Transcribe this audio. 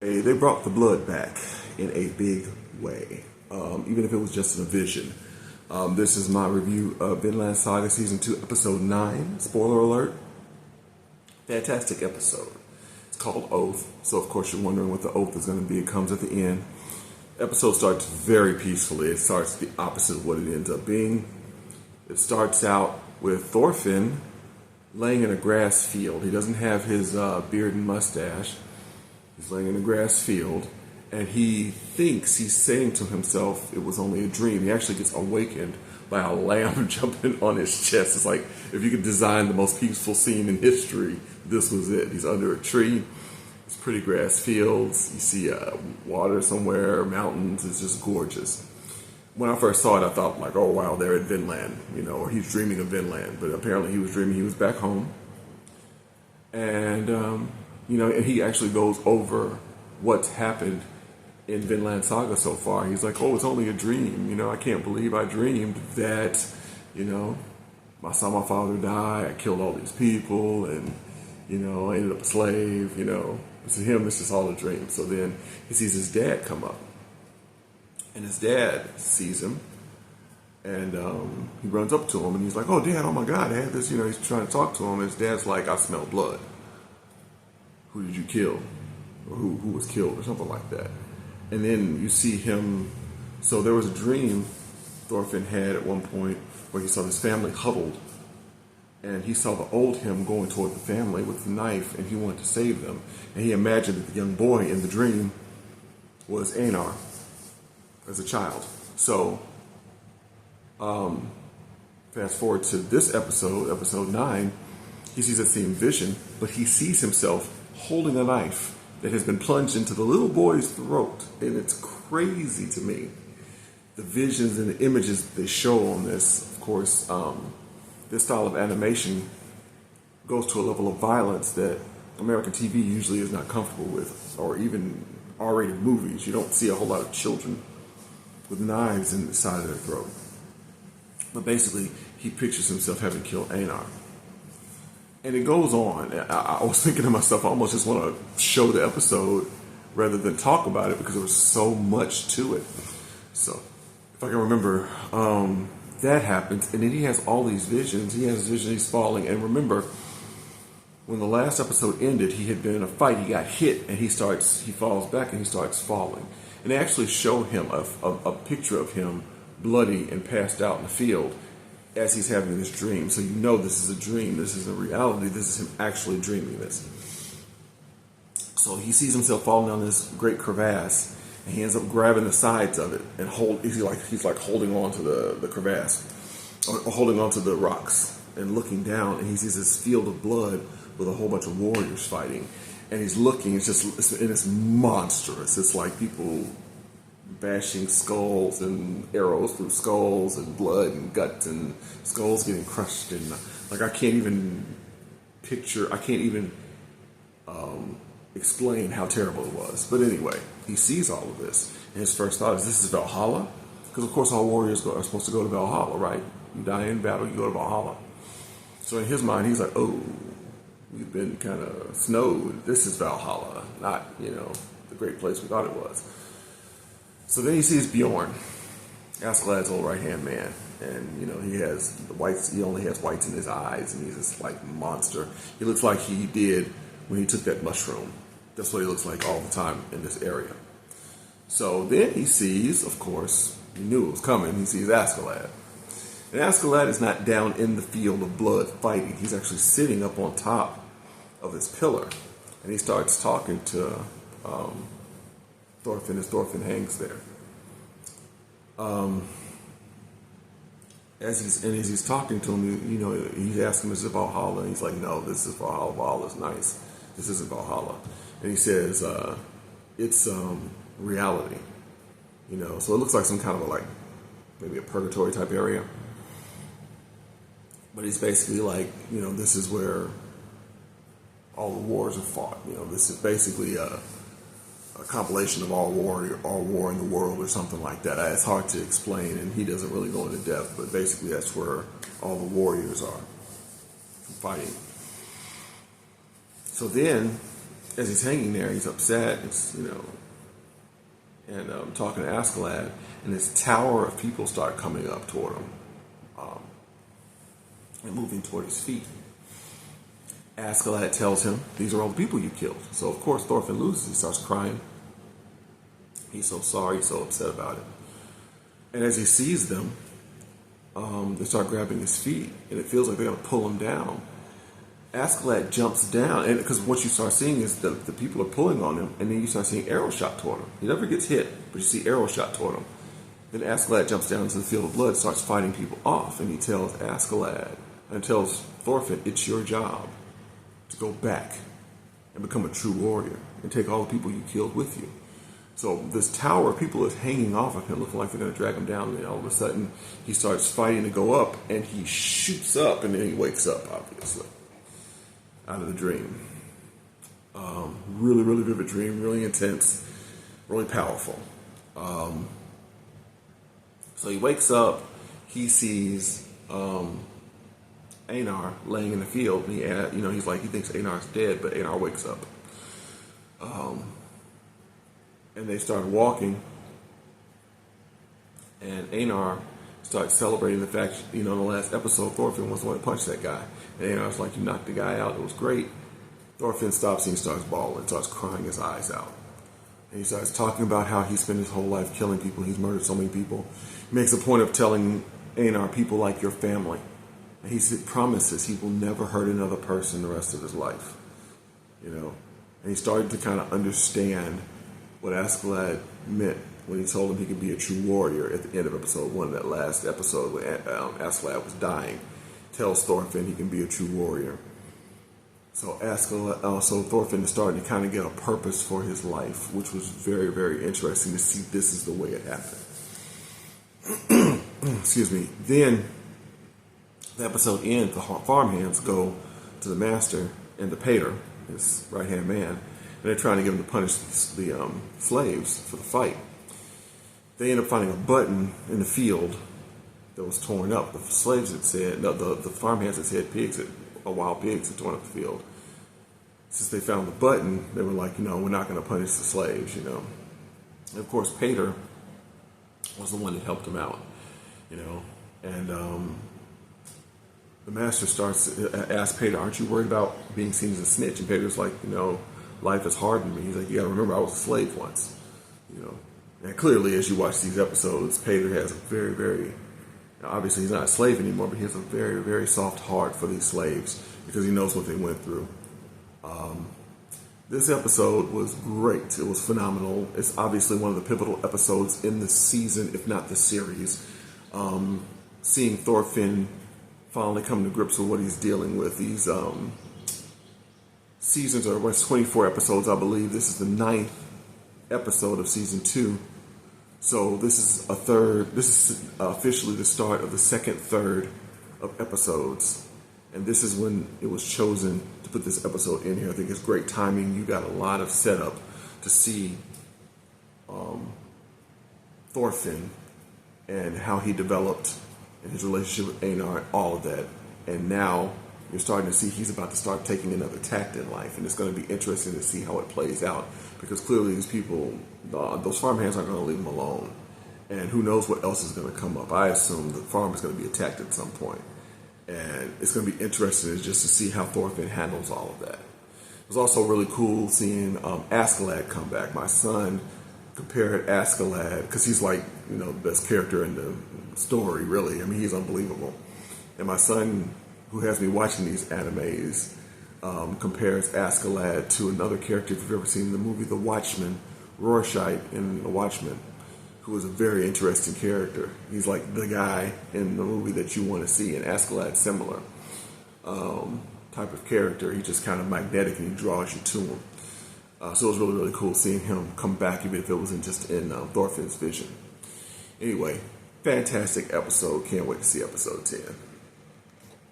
They brought the blood back in a big way, even if it was just in a vision. This is my review of Vinland Saga Season 2, Episode 9. Spoiler alert. Fantastic episode. It's called Oath, so of course you're wondering what the oath is going to be. It comes at the end. Episode starts very peacefully. It starts the opposite of what it ends up being. It starts out with Thorfinn laying in a grass field. He doesn't have his beard and mustache. He's laying in a grass field, and he thinks he's saying to himself it was only a dream. He actually gets awakened by a lamb jumping on his chest. It's like if you could design the most peaceful scene in history, this was it. He's under a tree. It's pretty grass fields. You see water somewhere, mountains. It's just gorgeous. When I first saw it, I thought like, oh wow, they're at Vinland, or he's dreaming of Vinland. But apparently he was dreaming he was back home. And, and he actually goes over what's happened in Vinland Saga so far. He's like, oh, it's only a dream. I can't believe I dreamed that, I saw my father die. I killed all these people and, I ended up a slave, To him, this is all a dream. So then he sees his dad come up. And his dad sees him. And he runs up to him and he's like, oh, Dad, oh my God, I had this, he's trying to talk to him. And his dad's like, I smell blood. Who did you kill? Or who was killed or something like that. And then you see him, so there was a dream Thorfinn had at one point where he saw his family huddled. And he saw the old him going toward the family with the knife and he wanted to save them. And he imagined that the young boy in the dream was Einar as a child. So, fast forward to this episode, episode 9, he sees that same vision, but he sees himself holding a knife that has been plunged into the little boy's throat. And it's crazy to me. The visions and the images they show on this, of course, this style of animation goes to a level of violence that American TV usually is not comfortable with, or even R-rated movies. You don't see a whole lot of children with knives in the side of their throat. But basically, he pictures himself having killed Einar. And it goes on. I was thinking to myself, I almost just want to show the episode rather than talk about it because there was so much to it. So, if I can remember, that happens. And then he has all these visions. He has this vision he's falling. And remember, when the last episode ended, he had been in a fight. He got hit and he falls back and he starts falling. And they actually show him a picture of him bloody and passed out in the field as he's having this dream. So this is a dream, this is a reality, this is him actually dreaming this. So he sees himself falling down this great crevasse and he ends up grabbing the sides of it and he's like holding on to the crevasse or holding on to the rocks and looking down, and he sees this field of blood with a whole bunch of warriors fighting, and he's looking, it's monstrous. It's like people bashing skulls and arrows through skulls and blood and guts and skulls getting crushed, and like I can't even explain how terrible it was. But anyway, he sees all of this and his first thought is, this is Valhalla? Because of course all warriors are supposed to go to Valhalla, right? You die in battle, you go to Valhalla. So in his mind he's like, oh, we've been kind of snowed. This is Valhalla, not the great place we thought it was. So then he sees Bjorn, Askeladd's old right-hand man, and he has the whites. He only has whites in his eyes, and he's this like monster. He looks like he did when he took that mushroom. That's what he looks like all the time in this area. So then he sees, of course, he knew it was coming. He sees Askeladd, and Askeladd is not down in the field of blood fighting. He's actually sitting up on top of this pillar, and he starts talking to Thorfinn as Thorfinn hangs there. As he's talking to him, he's asking him, is it Valhalla? And he's like, no, this is Valhalla. Valhalla's nice. This isn't Valhalla. And he says, it's reality. So it looks like some kind of maybe a purgatory type area. But he's basically like, this is where all the wars are fought. This is basically a compilation of all war in the world or something like that. It's hard to explain, and he doesn't really go into depth, but basically that's where all the warriors are fighting. So then as he's hanging there, he's upset. And talking to Askeladd, and this tower of people start coming up toward him, and moving toward his feet. Askeladd tells him, "These are all the people you killed." So of course Thorfinn loses. He starts crying. He's so sorry, he's so upset about it. And as he sees them, they start grabbing his feet, and it feels like they're going to pull him down. Askeladd jumps down, and because what you start seeing is the people are pulling on him, and then you start seeing arrow shot toward him. He never gets hit, but you see arrow shot toward him. Then Askeladd jumps down into the field of blood, starts fighting people off, and he tells Thorfinn, "It's your job to go back and become a true warrior and take all the people you killed with you." So this tower of people is hanging off of him, looking like they're going to drag him down, and then all of a sudden he starts fighting to go up, and he shoots up, and then he wakes up, obviously, out of the dream. Really, really vivid dream, really intense, really powerful. So he wakes up, he sees Einar laying in the field, and he thinks Einar's dead, but Einar wakes up. And they start walking, and Einar starts celebrating the fact, in the last episode, Thorfinn was the one that punched that guy. And Einar's like, "You knocked the guy out, it was great." Thorfinn stops and he starts bawling, starts crying his eyes out. And he starts talking about how he spent his whole life killing people. He's murdered so many people. He makes a point of telling Einar, "People like your family." And he promises he will never hurt another person the rest of his life. And he started to kind of understand what Askeladd meant when he told him he could be a true warrior at the end of episode 1, that last episode when Askeladd was dying. Tells Thorfinn he can be a true warrior. So Thorfinn is starting to kind of get a purpose for his life, which was very, very interesting to see. This is the way it happened. Excuse me. Then the episode ends. The farmhands go to the master and the pater, his right-hand man, and they're trying to get him to punish the slaves for the fight. They end up finding a button in the field that was torn up. The slaves had said, no, the farmhands had said wild pigs had torn up the field. Since they found the button, they were like, we're not going to punish the slaves, And of course, Pater was the one that helped him out, And the master asks Pater, "Aren't you worried about being seen as a snitch?" And Pater's like, "Life has hardened me." He's like, "You got to remember, I was a slave once." And clearly, as you watch these episodes, Pater has a very, very, obviously he's not a slave anymore, but he has a very, very soft heart for these slaves because he knows what they went through. This episode was great. It was phenomenal. It's obviously one of the pivotal episodes in the season, if not the series. Seeing Thorfinn finally come to grips with what he's dealing with. These seasons are 24 episodes, I believe. This is the 9th episode of season 2. So this is officially the start of the second third of episodes. And this is when it was chosen to put this episode in here. I think it's great timing. You got a lot of setup to see Thorfinn and how he developed in his relationship with Einar and all of that. And now you're starting to see he's about to start taking another tact in life. And it's going to be interesting to see how it plays out. Because clearly these people, those farmhands aren't going to leave him alone. And who knows what else is going to come up. I assume the farm is going to be attacked at some point. And it's going to be interesting just to see how Thorfinn handles all of that. It was also really cool seeing Askeladd come back. My son compared Askeladd, because he's like, the best character in the story, really. I mean, he's unbelievable. And my son, who has me watching these animes, compares Askeladd to another character, if you've ever seen the movie The Watchmen, Rorschach in The Watchmen, who is a very interesting character. He's like the guy in the movie that you want to see, and Askeladd's similar type of character. He's just kind of magnetic and he draws you to him. So it was really, really cool seeing him come back, even if it wasn't just in Thorfinn's vision. Anyway, fantastic episode. Can't wait to see episode 10.